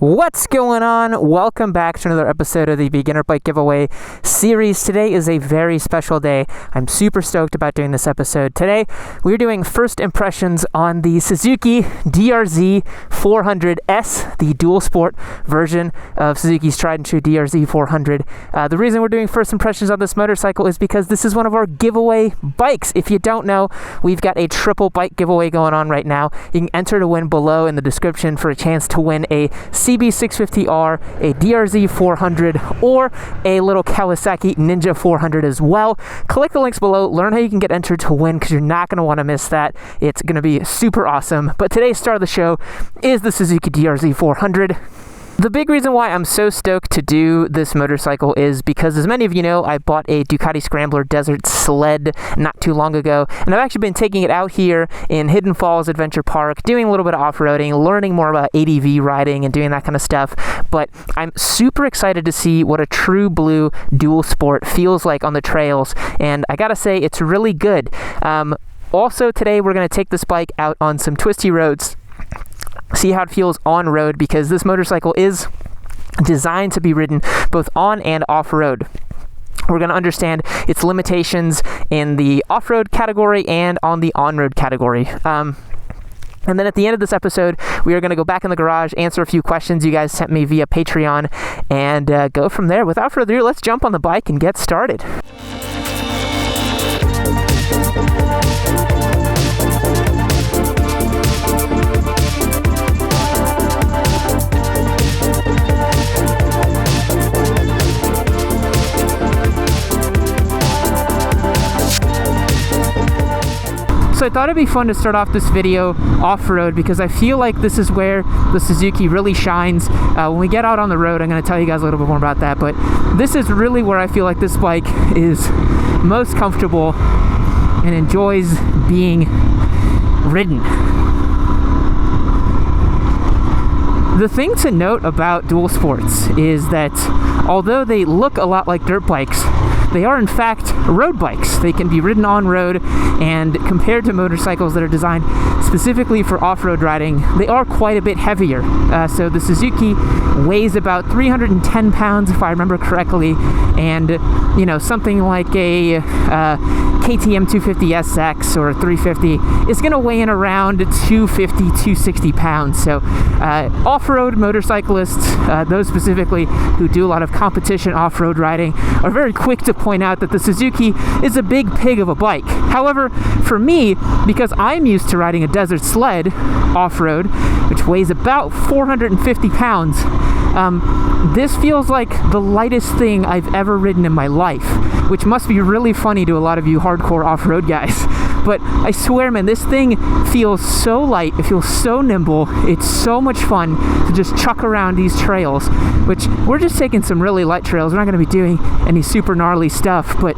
What's going on? Welcome back to another episode of the Beginner Bike Giveaway series. Today is a very special day. I'm super stoked about doing this episode. Today, we're doing first impressions on the Suzuki DRZ 400S, the dual sport version of Suzuki's tried and true DRZ 400. The reason we're doing first impressions on this motorcycle is because this is one of our giveaway bikes. If you don't know, we've got a triple bike giveaway going on right now. You can enter to win below in the description for a chance to win a CB650R, a DRZ 400, or a little Kawasaki Ninja 400 as well. Click the links below, learn how you can get entered to win because you're not going to want to miss that. It's going to be super awesome. But today's star of the show is the Suzuki DRZ 400. The big reason why I'm so stoked to do this motorcycle is because, as many of you know, I bought a Ducati Scrambler Desert Sled not too long ago, and I've actually been taking it out here in Hidden Falls Adventure Park, doing a little bit of off-roading, learning more about ADV riding and doing that kind of stuff. But I'm super excited to see what a true blue dual sport feels like on the trails, and I gotta say, it's really good. Also, today we're going to take this bike out on some twisty roads, see how it feels on road, because this motorcycle is designed to be ridden both on and off-road. We're going to understand its limitations in the off-road category and on the on-road category. And then at the end of this episode, we are going to go back in the garage, answer a few questions you guys sent me via Patreon, and go from there. Without further ado, let's jump on the bike and get started. So I thought it'd be fun to start off this video off-road because I feel like this is where the Suzuki really shines. When we get out on the road, I'm going to tell you guys a little bit more about that, but this is really where I feel like this bike is most comfortable and enjoys being ridden. The thing to note about dual sports is that although they look a lot like dirt bikes, they are in fact road bikes. They can be ridden on road, and compared to motorcycles that are designed specifically for off-road riding, they are quite a bit heavier. So the Suzuki weighs about 310 pounds if I remember correctly, and you know, something like a KTM 250SX or 350 is going to weigh in around 250, 260 pounds. So off-road motorcyclists, those specifically who do a lot of competition off-road riding, are very quick to point out that the Suzuki is a big pig of a bike. However, for me, because I'm used to riding a desert sled off-road, which weighs about 450 pounds, this feels like the lightest thing I've ever ridden in my life, which must be really funny to a lot of you hardcore off-road guys. But I swear, man, this thing feels so light, it feels so nimble, it's so much fun to just chuck around these trails, which we're just taking some really light trails. We're not going to be doing any super gnarly stuff, but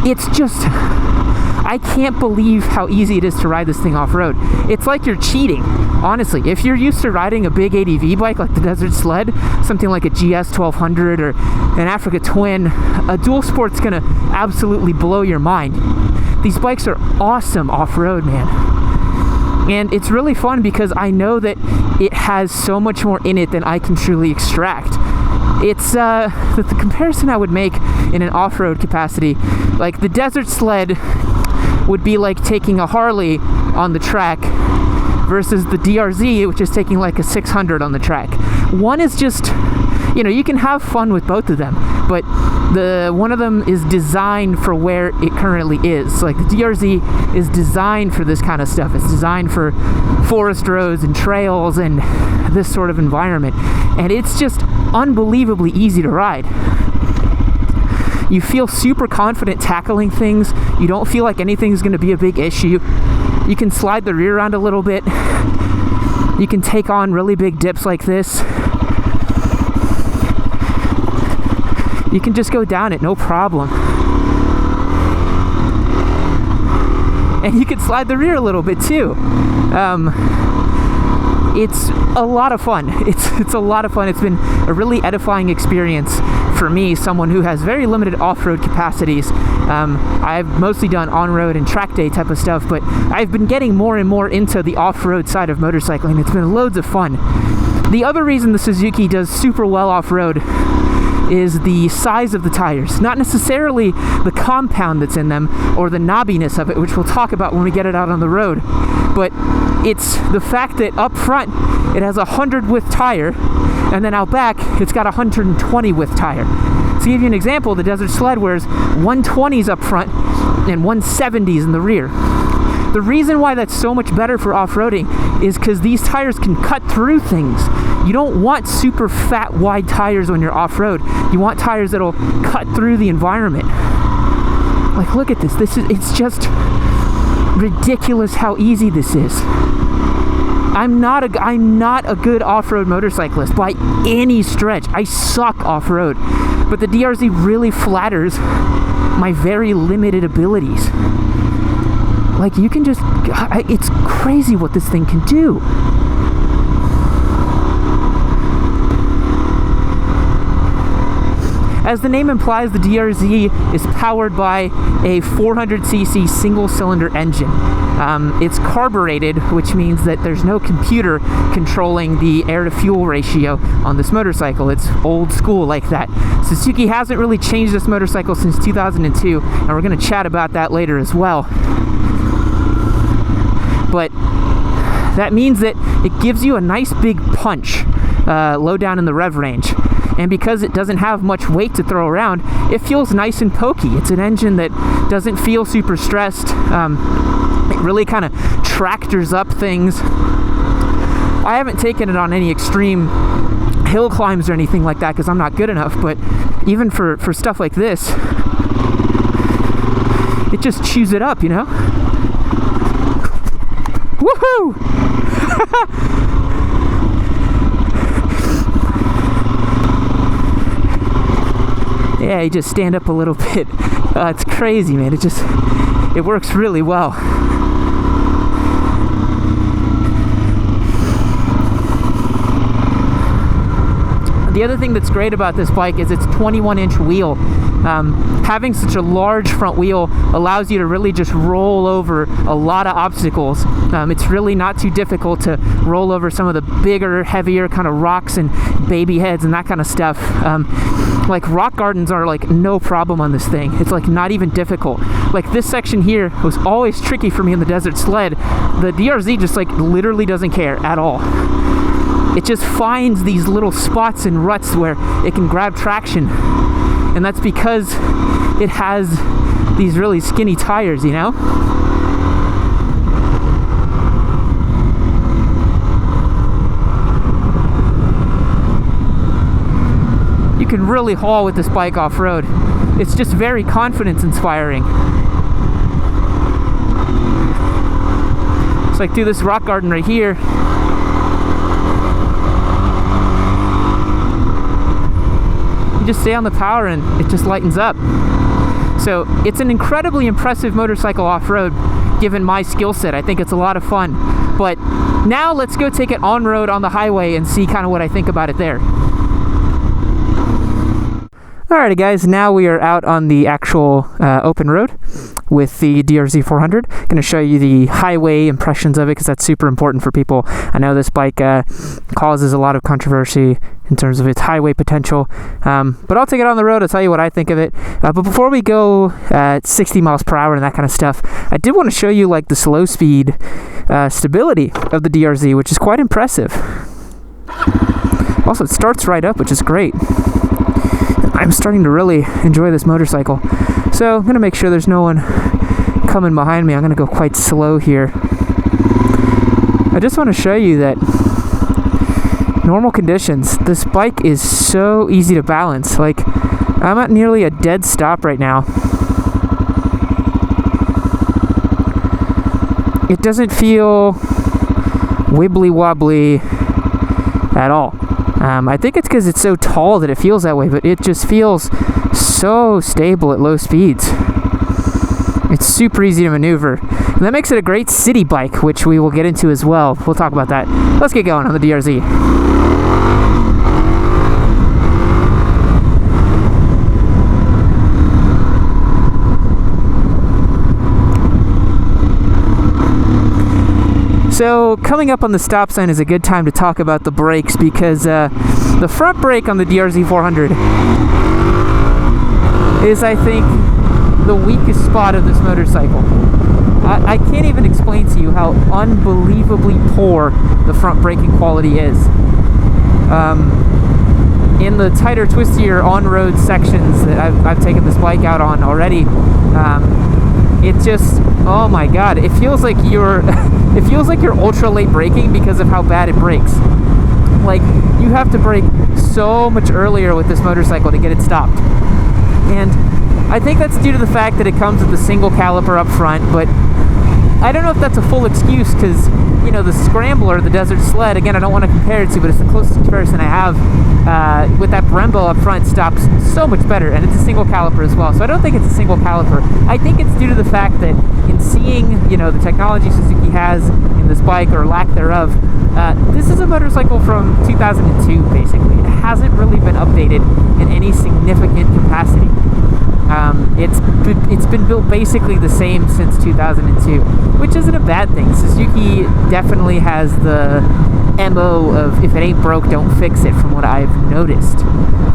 it's just, I can't believe how easy it is to ride this thing off-road. It's like you're cheating, honestly. If you're used to riding a big ADV bike like the Desert Sled, something like a GS 1200 or an Africa Twin, a dual sport's gonna absolutely blow your mind. These bikes are awesome off-road, man. And it's really fun because I know that it has so much more in it than I can truly extract. It's the comparison I would make in an off-road capacity, like the Desert Sled would be like taking a Harley on the track versus the DRZ, which is taking like a 600 on the track. One is just, you know, you can have fun with both of them, but one of them is designed for where it currently is. Like the DRZ is designed for this kind of stuff. It's designed for forest roads and trails and this sort of environment, and it's just unbelievably easy to ride. You feel super confident tackling things. You don't feel like anything's going to be a big issue. You can slide the rear around a little bit. You can take on really big dips like this. You can just go down it, no problem. And you can slide the rear a little bit too. It's a lot of fun. It's a lot of fun. It's been a really edifying experience for me, someone who has very limited off-road capacities. I've mostly done on-road and track day type of stuff, but I've been getting more and more into the off-road side of motorcycling. It's been loads of fun. The other reason the Suzuki does super well off-road is the size of the tires. Not necessarily the compound that's in them or the knobbiness of it, which we'll talk about when we get it out on the road, but it's the fact that up front it has a 100 width tire, and then out back it's got a 120 width tire. To give you an example, the Desert Sled wears 120s up front and 170s in the rear. The reason why that's so much better for off-roading is because these tires can cut through things. You don't want super fat, wide tires when you're off-road. You want tires that'll cut through the environment. Like, look at this. It's just ridiculous how easy this is. I'm not a good off-road motorcyclist by any stretch. I suck off-road. But the DRZ really flatters my very limited abilities. Like, you can just, it's crazy what this thing can do. As the name implies, the DRZ is powered by a 400cc single-cylinder engine. It's carbureted, which means that there's no computer controlling the air-to-fuel ratio on this motorcycle. It's old school like that. Suzuki hasn't really changed this motorcycle since 2002, and we're going to chat about that later as well. But that means that it gives you a nice big punch low down in the rev range. And because it doesn't have much weight to throw around, it feels nice and pokey. It's an engine that doesn't feel super stressed. It really kind of tractors up things. I haven't taken it on any extreme hill climbs or anything like that because I'm not good enough, but even for stuff like this, it just chews it up, you know? Woohoo! Yeah, you just stand up a little bit. It's crazy, man. It works really well. The other thing that's great about this bike is its 21-inch wheel. Having such a large front wheel allows you to really just roll over a lot of obstacles. It's really not too difficult to roll over some of the bigger, heavier kind of rocks and baby heads and that kind of stuff. Like rock gardens are like no problem on this thing. It's like not even difficult. Like this section here was always tricky for me in the Desert Sled. The DRZ just like literally doesn't care at all. It just finds these little spots and ruts where it can grab traction. And that's because it has these really skinny tires, you know? You can really haul with this bike off-road. It's just very confidence-inspiring. It's like through this rock garden right here. Just stay on the power and it just lightens up. So it's an incredibly impressive motorcycle off-road given my skill set. I think it's a lot of fun. But now let's go take it on-road on the highway and see kind of what I think about it there. Alrighty guys, now we are out on the actual open road with the DRZ 400. I'm going to show you the highway impressions of it because that's super important for people. I know this bike causes a lot of controversy in terms of its highway potential, but I'll take it on the road. I'll tell you what I think of it. But before we go at 60 miles per hour and that kind of stuff, I did want to show you like the slow speed stability of the DRZ, which is quite impressive. Also, it starts right up, which is great. I'm starting to really enjoy this motorcycle. So I'm going to make sure there's no one coming behind me. I'm going to go quite slow here. I just want to show you that normal conditions, this bike is so easy to balance. Like, I'm at nearly a dead stop right now. It doesn't feel wibbly wobbly at all. I think it's because it's so tall that it feels that way, but it just feels so stable at low speeds. It's super easy to maneuver. And that makes it a great city bike, which we will get into as well. We'll talk about that. Let's get going on the DRZ. So So coming up on the stop sign is a good time to talk about the brakes, because the front brake on the DRZ 400 is, I think, the weakest spot of this motorcycle. I can't even explain to you how unbelievably poor the front braking quality is. In the tighter, twistier on-road sections that I've taken this bike out on already, it just, oh my god, it feels like you're ultra late braking because of how bad it brakes. Like, you have to brake so much earlier with this motorcycle to get it stopped. And I think that's due to the fact that it comes with a single caliper up front, but I don't know if that's a full excuse, because, you know, the Scrambler, the Desert Sled, again, I don't want to compare it to, but it's the closest comparison I have, with that Brembo up front, stops so much better, and it's a single caliper as well. So I don't think it's a single caliper. I think it's due to the fact that in seeing, you know, the technology Suzuki has in this bike, or lack thereof, this is a motorcycle from 2002, basically. It hasn't really been updated in any significant capacity. It's been built basically the same since 2002, which isn't a bad thing. Suzuki definitely has the MO of, if it ain't broke, don't fix it, from what I've noticed.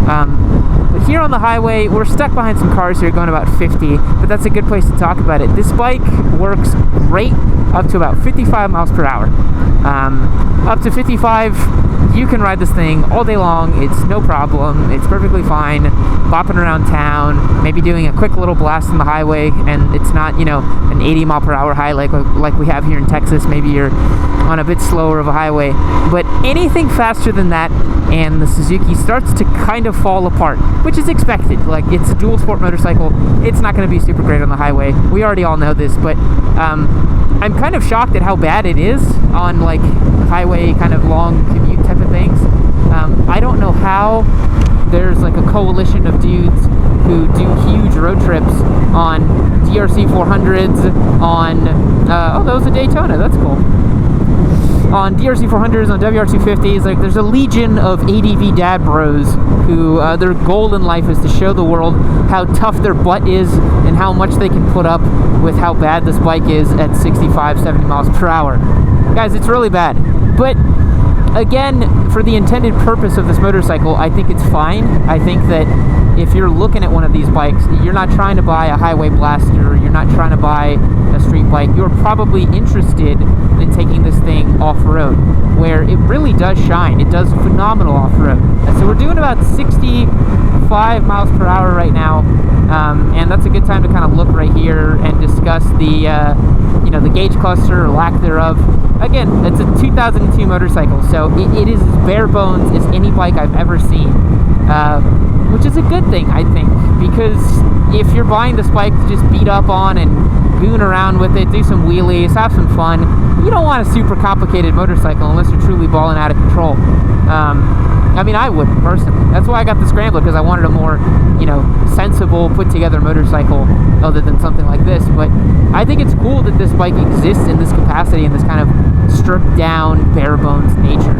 But here on the highway, we're stuck behind some cars here going about 50, but that's a good place to talk about it. This bike works great up to about 55 miles per hour. Up to 55, you can ride this thing all day long. It's no problem. It's perfectly fine. Bopping around town, maybe doing a quick little blast on the highway, and it's not, you know, an 80 mile per hour high like we have here in Texas. Maybe you're on a bit slower of a highway, but anything faster than that, and the Suzuki starts to kind of fall apart, which is expected. Like, it's a dual sport motorcycle. It's not going to be super great on the highway. We already all know this, but I'm kind of shocked at how bad it is on, like, highway kind of long commute type of things. I don't know how there's like a coalition of dudes who do huge road trips on DRC 400s, on oh, that was a Daytona, that's cool, on DRC 400s, on WR250s. Like, there's a legion of ADV dad bros who their goal in life is to show the world how tough their butt is and how much they can put up with how bad this bike is at 65, 70 miles per hour. Guys, it's really bad. But again, for the intended purpose of this motorcycle, I think it's fine. I think that if you're looking at one of these bikes, you're not trying to buy a highway blaster, you're not trying to buy a street bike, you're probably interested in taking this thing off-road, where it really does shine. It does phenomenal off-road. So we're doing about 65 miles per hour right now, and that's a good time to kind of look right here and discuss the you know, the gauge cluster or lack thereof. Again, it's a 2002 motorcycle, so it is as bare bones as any bike I've ever seen, which is a good thing, I think, because if you're buying this bike to just beat up on and goon around with it, do some wheelies, have some fun, you don't want a super complicated motorcycle unless you're truly balling out of control. I mean, I wouldn't, personally. That's why I got the Scrambler, because I wanted a more, you know, sensible, put-together motorcycle other than something like this. But I think it's cool that this bike exists in this capacity, in this kind of stripped-down, bare-bones nature.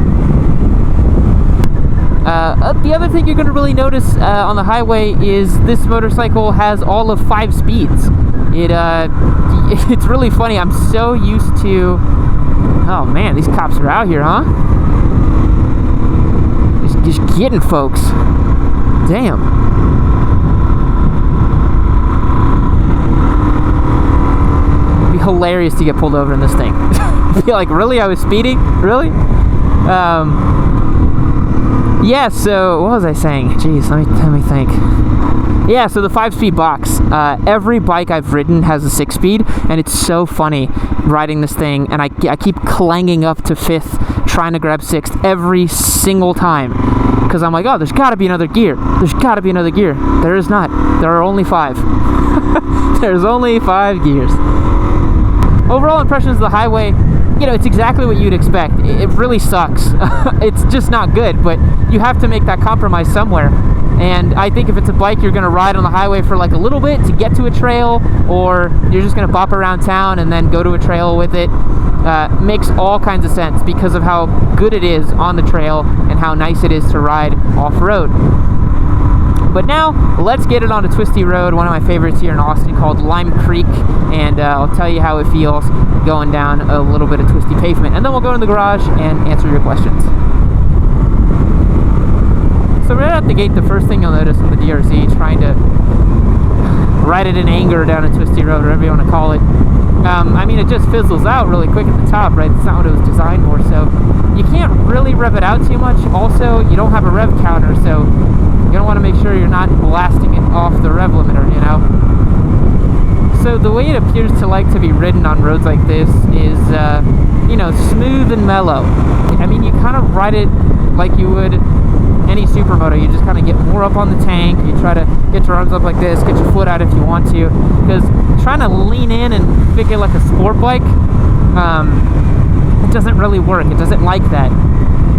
The other thing you're going to really notice on the highway is this motorcycle has all of 5 speeds. It's really funny. I'm so used to... Oh, man, these cops are out here, huh? Just getting folks. Damn. It'd be hilarious to get pulled over in this thing. I'd be like, really? I was speeding? Really? Yeah, so what was I saying? Jeez, let me think. Yeah, so the 5-speed box. Every bike I've ridden has a 6-speed, and it's so funny riding this thing, and I keep clanging up to 5th, trying to grab 6th every single time, because I'm like, oh, there's got to be another gear. There's got to be another gear. There is not. There are only 5. There's only 5 gears. Overall impressions of the highway, you know, it's exactly what you'd expect. It really sucks. It's just not good, but you have to make that compromise somewhere. And I think if it's a bike you're going to ride on the highway for like a little bit to get to a trail, or you're just going to bop around town and then go to a trail with it, makes all kinds of sense because of how good it is on the trail and how nice it is to ride off-road. But now, let's get it on a twisty road, one of my favorites here in Austin, called Lime Creek, and I'll tell you how it feels going down a little bit of twisty pavement. And then we'll go in the garage and answer your questions. So right out the gate, the first thing you'll notice on the DRZ, trying to ride it in anger down a twisty road, whatever you want to call it, I mean, it just fizzles out really quick at the top, right? It's not what it was designed for, so you can't really rev it out too much. Also, you don't have a rev counter, so you're going to want to make sure you're not blasting it off the rev limiter, you know? So the way it appears to like to be ridden on roads like this is, you know, smooth and mellow. I mean, you kind of ride it like you would any supermoto. You just kind of get more up on the tank, you try to get your arms up like this, get your foot out if you want to, because trying to lean in and make it like a sport bike, it doesn't really work. It doesn't like that.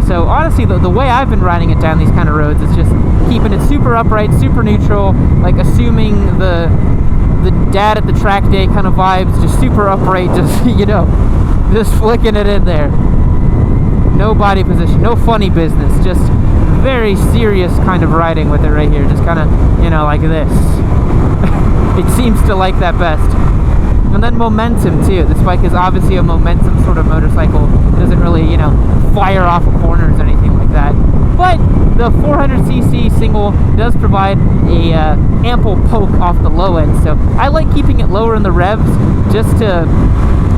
So honestly, the way I've been riding it down these kind of roads is just keeping it super upright, super neutral, like assuming the dad at the track day kind of vibes, just super upright, just, you know, just flicking it in there. No body position, no funny business, just very serious kind of riding with it right here, just kind of, you know, like this. It seems to like that best. And then momentum too. This bike is obviously a momentum sort of motorcycle. It doesn't really, you know, fire off of corners or anything like that. But the 400cc single does provide a ample poke off the low end, so I like keeping it lower in the revs just to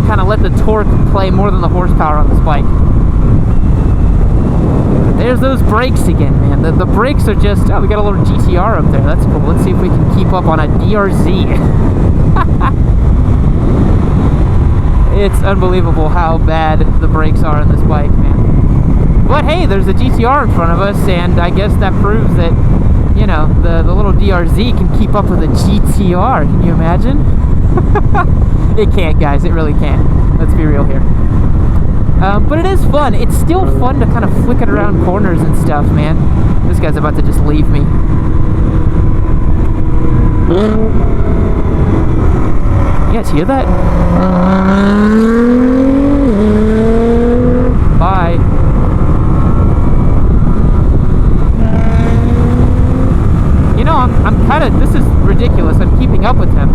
kind of let the torque play more than the horsepower on this bike. There's those brakes again, man. The brakes are just, oh, we got a little GTR up there. That's cool. Let's see if we can keep up on a DRZ. It's unbelievable how bad the brakes are in this bike, man. But hey, there's a GTR in front of us, and I guess that proves that, you know, the little DRZ can keep up with a GTR. Can you imagine? It can't, guys. It really can't. Let's be real here. But it is fun. It's still fun to kind of flick it around corners and stuff, man. This guy's about to just leave me. You guys hear that? Bye. You know, I'm kind of, this is ridiculous. I'm keeping up with him.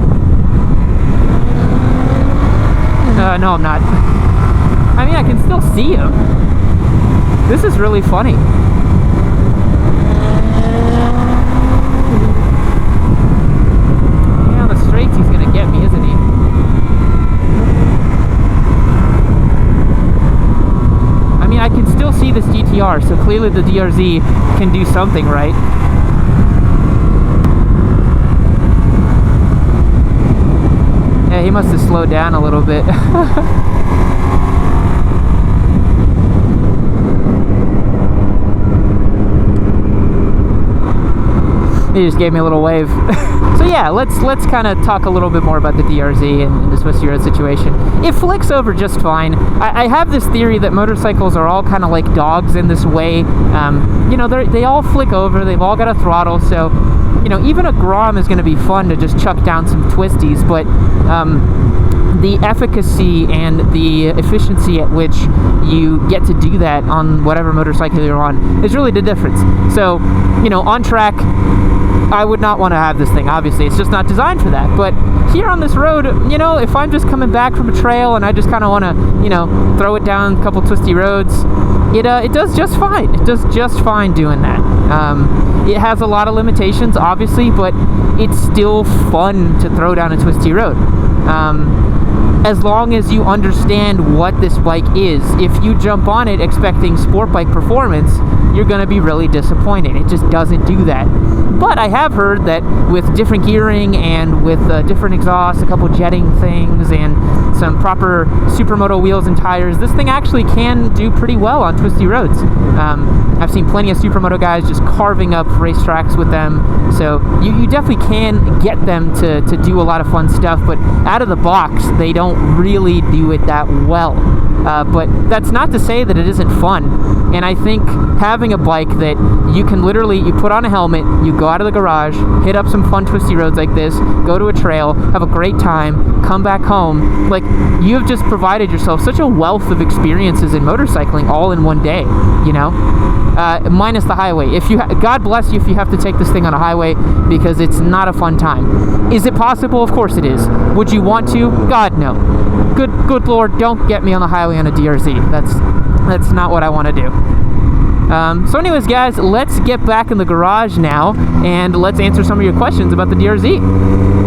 No, I'm not. I mean, I can still see him. This is really funny. Yeah, on the straights he's gonna get me, isn't he? I mean, I can still see this GTR, so clearly the DRZ can do something right. Yeah, he must have slowed down a little bit. He just gave me a little wave. So yeah, let's kind of talk a little bit more about the DRZ and the twisty road situation. It flicks over just fine. I have this theory that motorcycles are all kind of like dogs in this way. You know, they all flick over. They've all got a throttle, so you know, even a Grom is going to be fun to just chuck down some twisties, but the efficacy and the efficiency at which you get to do that on whatever motorcycle you're on is really the difference. So, you know, on track, I would not want to have this thing, obviously. It's just not designed for that. But here on this road, you know, if I'm just coming back from a trail and I just kind of want to, you know, throw it down a couple twisty roads, it does just fine. It does just fine doing that. It has a lot of limitations, obviously, but it's still fun to throw down a twisty road. As long as you understand what this bike is. If you jump on it expecting sport bike performance, you're going to be really disappointed. It just doesn't do that. But I have heard that with different gearing and with different exhausts, a couple jetting things, and some proper supermoto wheels and tires, this thing actually can do pretty well on twisty roads. I've seen plenty of supermoto guys just carving up racetracks with them, so you definitely can get them to do a lot of fun stuff, but out of the box, they don't really do it that well. But that's not to say that it isn't fun, and I think having a bike that you can literally, you put on a helmet, you go out of the garage, hit up some fun twisty roads like this, go to a trail, have a great time, come back home, like, you have just provided yourself such a wealth of experiences in motorcycling all in one day, you know? minus the highway. If you God bless you if you have to take this thing on a highway, because it's not a fun time. Is it possible? Of course it is. Would you want to? God, no. Good Lord, don't get me on the highway on a DRZ. That's not what I want to do. So anyways, guys, let's get back in the garage now, and let's answer some of your questions about the DRZ.